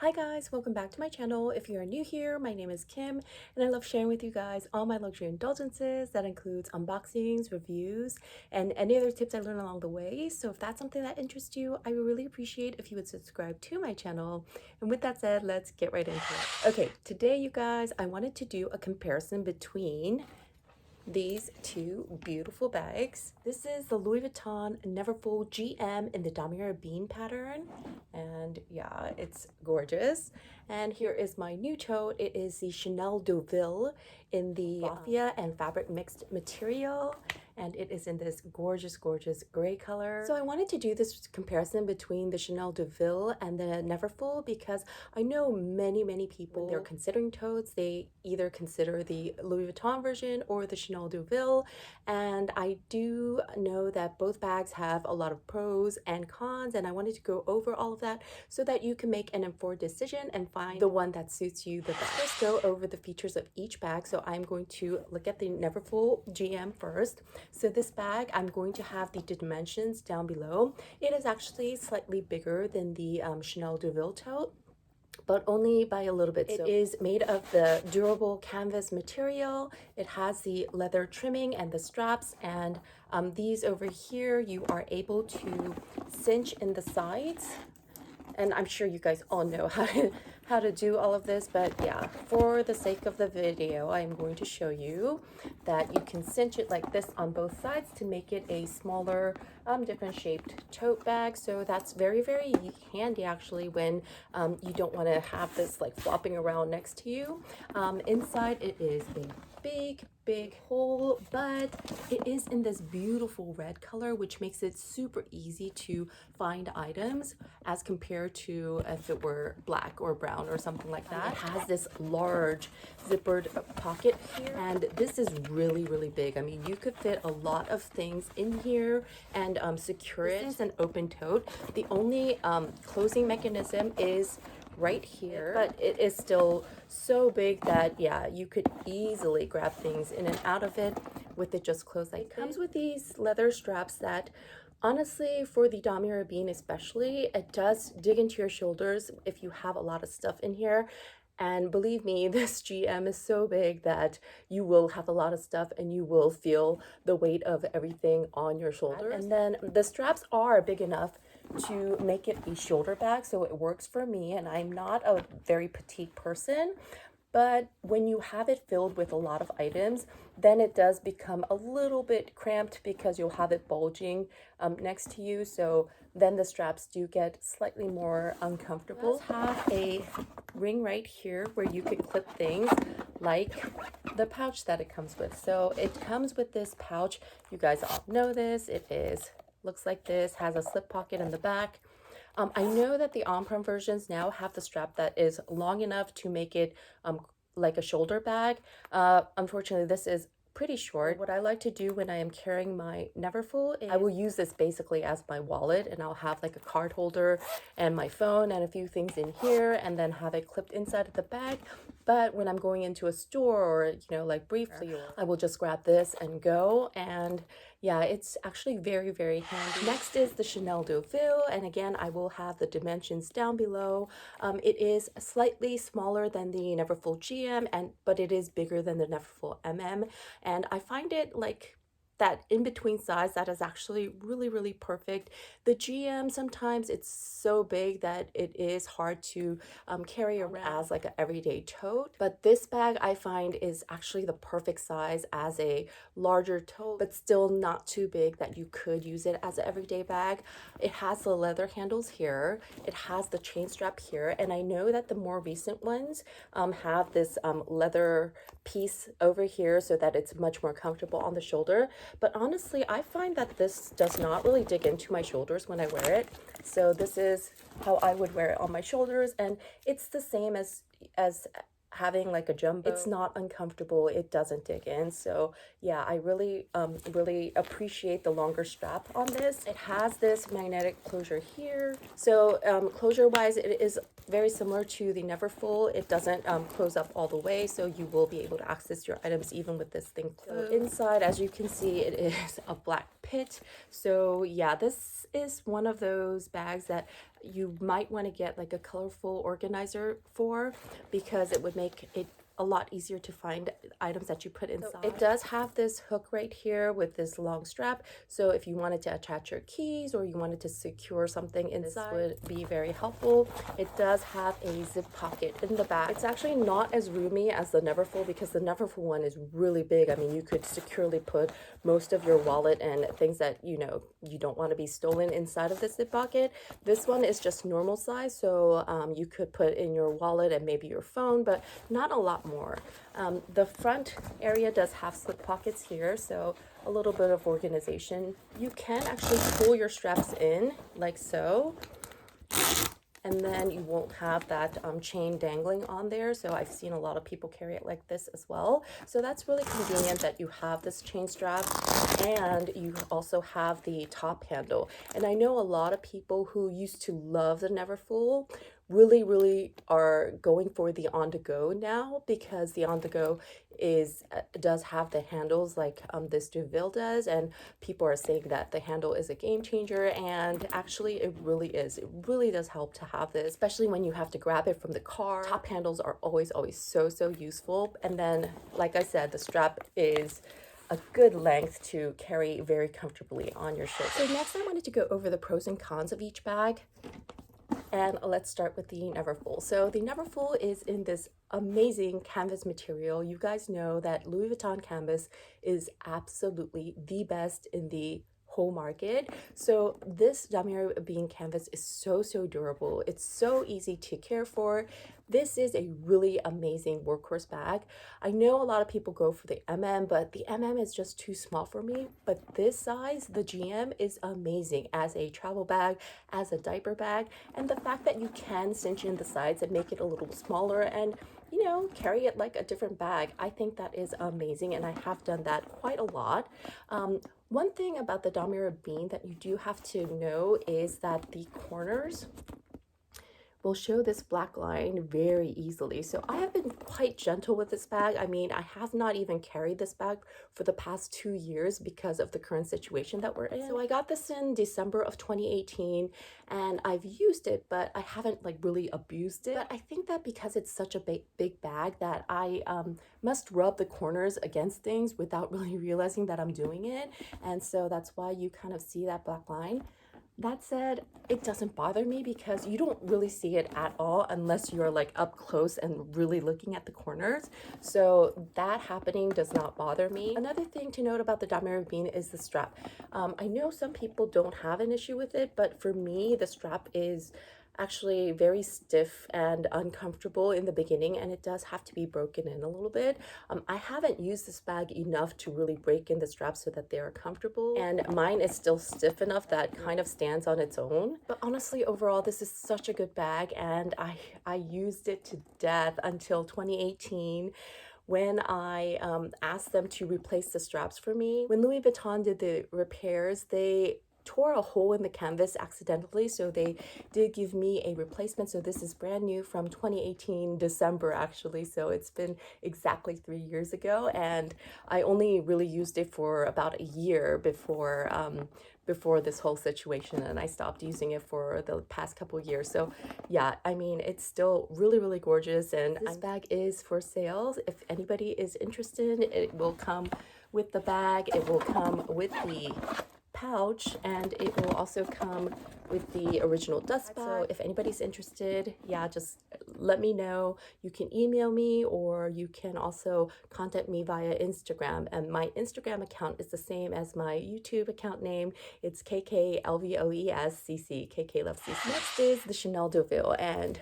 Hi guys, welcome back to my channel. If you're new here, my name is Kim and I love sharing with you guys all my luxury indulgences. That includes unboxings, reviews, and any other tips I learn along the way. So if that's something that interests you, I would really appreciate if you would subscribe to my channel. And with that said, let's get right into it. Okay, today you guys, I wanted to do a comparison between these two beautiful bags. This is the Louis Vuitton Neverfull GM in the damier bean pattern, and yeah, it's gorgeous. And here is my new tote. It is the Chanel Deauville in the raffia and fabric mixed material, and it is in this gorgeous gray color. So I wanted to do this comparison between the Chanel Deville and the Neverfull because I know many people, when they're considering totes, they either consider the Louis Vuitton version or the Chanel Deville. And I do know that both bags have a lot of pros and cons, and I wanted to go over all of that so that you can make an informed decision and find the one that suits you the best. Let's go over the features of each bag. So I'm going to look at the Neverfull GM first. So this bag, I'm going to have the dimensions down below. It is actually slightly bigger than the Chanel Deville tote, but only by a little bit. It is made of the durable canvas material. It has the leather trimming and the straps, and these over here you are able to cinch in the sides. And I'm sure you guys all know how to do all of this, but yeah, for the sake of the video, I'm going to show you that you can cinch it like this on both sides to make it a smaller, different shaped tote bag. So that's very handy actually when you don't want to have this like flopping around next to you. Inside it is a big hole, but it is in this beautiful red color, which makes it super easy to find items as compared to if it were black or brown or something like that. It has this large zippered pocket here, and this is really big. I mean, you could fit a lot of things in here and secure it. This is an open tote. The only closing mechanism is right here, but it is still so big that yeah, you could easily grab things in and out of it with it just closed like this. It comes with these leather straps that honestly, for the damier bean especially, it does dig into your shoulders if you have a lot of stuff in here. And believe me, this GM is so big that you will have a lot of stuff and you will feel the weight of everything on your shoulders. And then the straps are big enough to make it a shoulder bag, so it works for me, and I'm not a very petite person. But when you have it filled with a lot of items, then it does become a little bit cramped because you'll have it bulging next to you. So then the straps do get slightly more uncomfortable. It does have a ring right here where you could clip things like the pouch that it comes with. So it comes with this pouch. You guys all know this. Looks like this, has a slip pocket in the back. I know that the on-prem versions now have the strap that is long enough to make it like a shoulder bag. Unfortunately, this is pretty short. What I like to do when I am carrying my Neverfull is I will use this basically as my wallet, and I'll have like a card holder and my phone and a few things in here, and then have it clipped inside of the bag. But when I'm going into a store or, you know, like briefly, I will just grab this and go. And yeah, it's actually very handy. Next is the Chanel Deauville, and again, I will have the dimensions down below. It is slightly smaller than the Neverfull GM, but it is bigger than the Neverfull MM, and I find it like that in between size that is actually really perfect. The GM, sometimes it's so big that it is hard to carry around as like an everyday tote, but this bag I find is actually the perfect size as a larger tote, but still not too big that you could use it as an everyday bag. It has the leather handles here, it has the chain strap here, and I know that the more recent ones have this leather piece over here so that it's much more comfortable on the shoulder. But honestly, I find that this does not really dig into my shoulders when I wear it. So this is how I would wear it on my shoulders, and it's the same as having like a jumbo. It's not uncomfortable, it doesn't dig in. So yeah, I really appreciate the longer strap on this. It has this magnetic closure here, so closure wise it is very similar to the Neverfull. It doesn't close up all the way, so you will be able to access your items even with this thing closed. So inside, as you can see, it is a black pit. So yeah, this is one of those bags that you might want to get like a colorful organizer for, because it would make it a lot easier to find items that you put inside. So it does have this hook right here with this long strap, so if you wanted to attach your keys or you wanted to secure something inside, this would be very helpful. It does have a zip pocket in the back. It's actually not as roomy as the Neverfull, because the Neverfull one is really big. I mean, you could securely put most of your wallet and things that you know you don't want to be stolen inside of the zip pocket. This one is just normal size, so you could put in your wallet and maybe your phone, but not a lot more. The front area does have slip pockets here, so a little bit of organization. You can actually pull your straps in like so, and then you won't have that chain dangling on there. So I've seen a lot of people carry it like this as well. So that's really convenient that you have this chain strap, and you also have the top handle. And I know a lot of people who used to love the Neverfull really are going for the on-the-go now, because the on-the-go is does have the handles like this Deauville does, and people are saying that the handle is a game changer, and actually it really is. It really does help to have this, especially when you have to grab it from the car. Top handles are always so useful. And then, like I said, the strap is a good length to carry very comfortably on your shoulder. So next I wanted to go over the pros and cons of each bag. And let's start with the Neverfull. So the Neverfull is in this amazing canvas material. You guys know that Louis Vuitton canvas is absolutely the best in the whole market. So this damier bean canvas is so durable. It's so easy to care for. This is a really amazing workhorse bag. I know a lot of people go for the but the is just too small for me. But this size, the GM, is amazing as a travel bag, as a diaper bag. And the fact that you can cinch in the sides and make it a little smaller and, you know, carry it like a different bag, I think that is amazing. And I have done that quite a lot. One thing about the damier bean that you do have to know is that the corners will show this black line very easily. So I have been quite gentle with this bag. I mean, I have not even carried this bag for the past 2 years because of the current situation that we're in. So I got this in December of 2018, and I've used it, but I haven't like really abused it. But I think that because it's such a big bag that I must rub the corners against things without really realizing that I'm doing it. And so that's why you kind of see that black line. That said, it doesn't bother me because you don't really see it at all unless you're like up close and really looking at the corners. So that happening does not bother me. Another thing to note about the damier bean is the strap. I know some people don't have an issue with it, but for me, the strap is actually very stiff and uncomfortable in the beginning, and it does have to be broken in a little bit. I haven't used this bag enough to really break in the straps so that they are comfortable, and mine is still stiff enough that kind of stands on its own. But honestly, overall, this is such a good bag, and I used it to death until 2018 when I asked them to replace the straps for me. When Louis Vuitton did the repairs, they tore a hole in the canvas accidentally, so they did give me a replacement. So this is brand new from 2018 December actually, so it's been exactly 3 years ago, and I only really used it for about a year before this whole situation, and I stopped using it for the past couple of years. So yeah, I mean, it's still really gorgeous, and this bag is for sale. If anybody is interested, it will come with the bag, it will come with the pouch, and it will also come with the original dust bag. So if anybody's interested, yeah, just let me know. You can email me, or you can also contact me via Instagram, and my Instagram account is the same as my YouTube account name. It's KKLVOESCC, KK Love CC. Next is the Chanel Deauville, and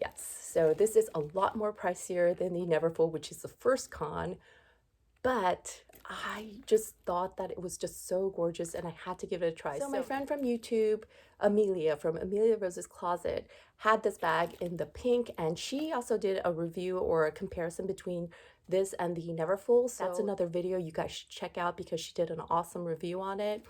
yes, so this is a lot more pricier than the Neverfull, which is the first con, but I just thought that it was just so gorgeous and I had to give it a try. So my friend from YouTube, Amelia from Amelia Rose's Closet, had this bag in the pink, and she also did a review or a comparison between this and the Neverfull. So that's another video you guys should check out because she did an awesome review on it.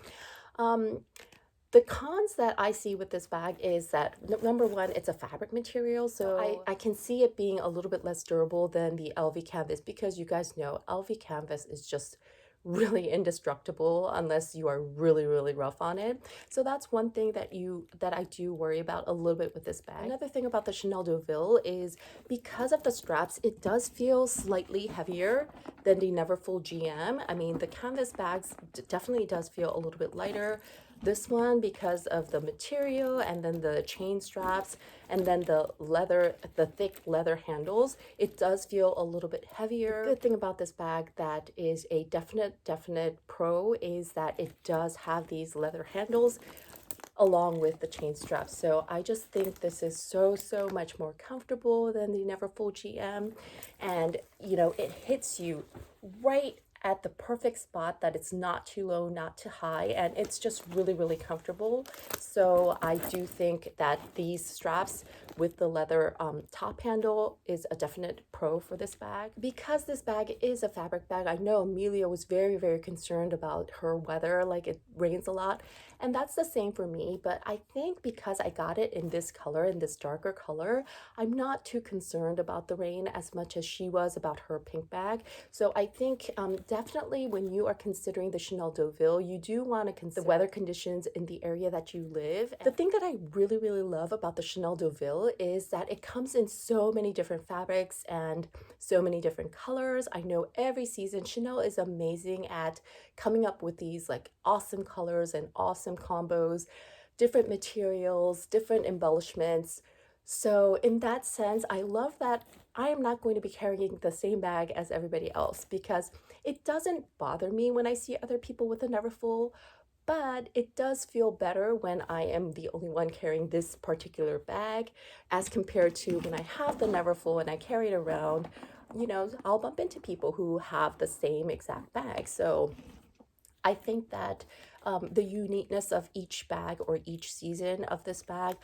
The cons that I see with this bag is that, number one, it's a fabric material, so I can see it being a little bit less durable than the LV canvas, because you guys know LV canvas is just really indestructible unless you are really, really rough on it. So that's one thing that I do worry about a little bit with this bag. Another thing about the Chanel Deauville is because of the straps, it does feel slightly heavier than the Neverfull GM. I mean, the canvas bags definitely does feel a little bit lighter. This one, because of the material and then the chain straps and then the leather, the thick leather handles, it does feel a little bit heavier. The good thing about this bag that is a definite pro is that it does have these leather handles along with the chain straps. So I just think this is so much more comfortable than the Neverfull GM. And you know, it hits you right at the perfect spot that it's not too low, not too high, and it's just really comfortable. So I do think that these straps with the leather top handle is a definite pro for this bag. Because this bag is a fabric bag, I know Amelia was very concerned about her weather, like it rains a lot, and that's the same for me. But I think because I got it in this color, in this darker color, I'm not too concerned about the rain as much as she was about her pink bag. So I think definitely when you are considering the Chanel Deauville, you do want to consider the weather conditions in the area that you live. The thing that I really love about the Chanel Deauville is that it comes in so many different fabrics and so many different colors. I know every season Chanel is amazing at coming up with these like awesome colors and awesome combos, different materials, different embellishments. So in that sense, I love that I am not going to be carrying the same bag as everybody else, because it doesn't bother me when I see other people with a Neverfull, but it does feel better when I am the only one carrying this particular bag as compared to when I have the Neverfull and I carry it around. You know, I'll bump into people who have the same exact bag. So I think that the uniqueness of each bag or each season of this bag,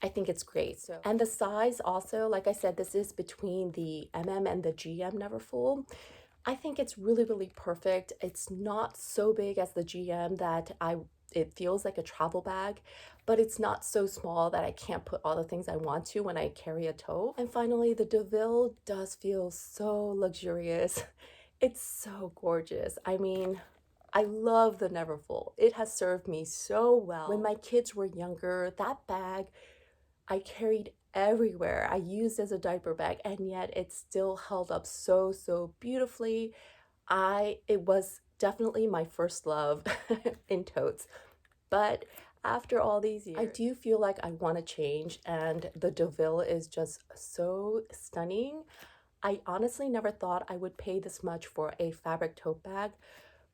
I think it's great. So, and the size also, like I said, this is between the MM and the GM Neverfull. I think it's really perfect. It's not so big as the GM that it feels like a travel bag, but it's not so small that I can't put all the things I want to when I carry a tote. And finally, the Deville does feel so luxurious. It's so gorgeous. I mean, I love the Neverfull. It has served me so well. When my kids were younger, that bag I carried everywhere. I used as a diaper bag, and yet it still held up so beautifully. It was definitely my first love in totes. But after all these years, I do feel like I want to change, and the Deauville is just so stunning. I honestly never thought I would pay this much for a fabric tote bag,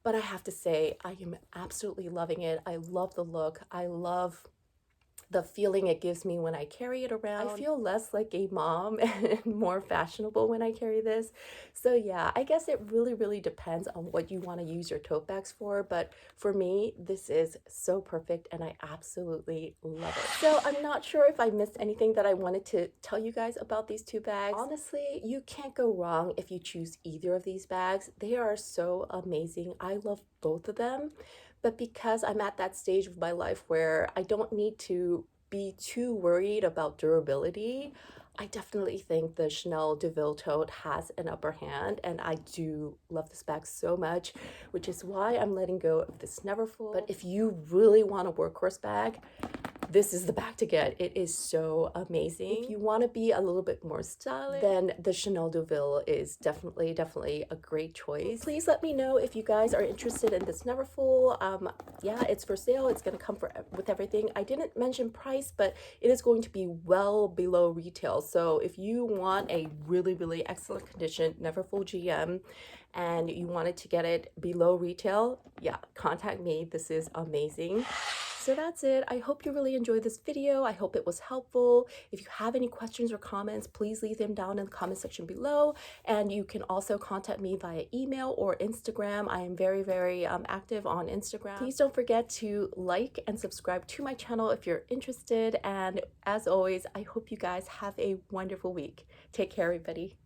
but I have to say I am absolutely loving it. I love the look. I love the feeling it gives me when I carry it around. I feel less like a mom and more fashionable when I carry this. So yeah, I guess it really depends on what you want to use your tote bags for, but for me, this is so perfect and I absolutely love it. So I'm not sure if I missed anything that I wanted to tell you guys about these two bags. Honestly, you can't go wrong if you choose either of these bags. They are so amazing. I love both of them. But because I'm at that stage of my life where I don't need to be too worried about durability, I definitely think the Chanel Deville tote has an upper hand, and I do love this bag so much, which is why I'm letting go of this Neverfull. But if you really want a workhorse bag, this is the bag to get. It is so amazing. If you want to be a little bit more stylish, then the Chanel Deauville is definitely a great choice. Please let me know if you guys are interested in this Neverfull. Yeah, it's for sale. It's going to come with everything. I didn't mention price, but it is going to be well below retail. So if you want a really excellent condition Neverfull GM and you wanted to get it below retail, yeah, contact me. This is amazing. So that's it. I hope you really enjoyed this video. I hope it was helpful. If you have any questions or comments, please leave them down in the comment section below. And you can also contact me via email or Instagram. I am very active on Instagram. Please don't forget to like and subscribe to my channel if you're interested. And as always, I hope you guys have a wonderful week. Take care, everybody.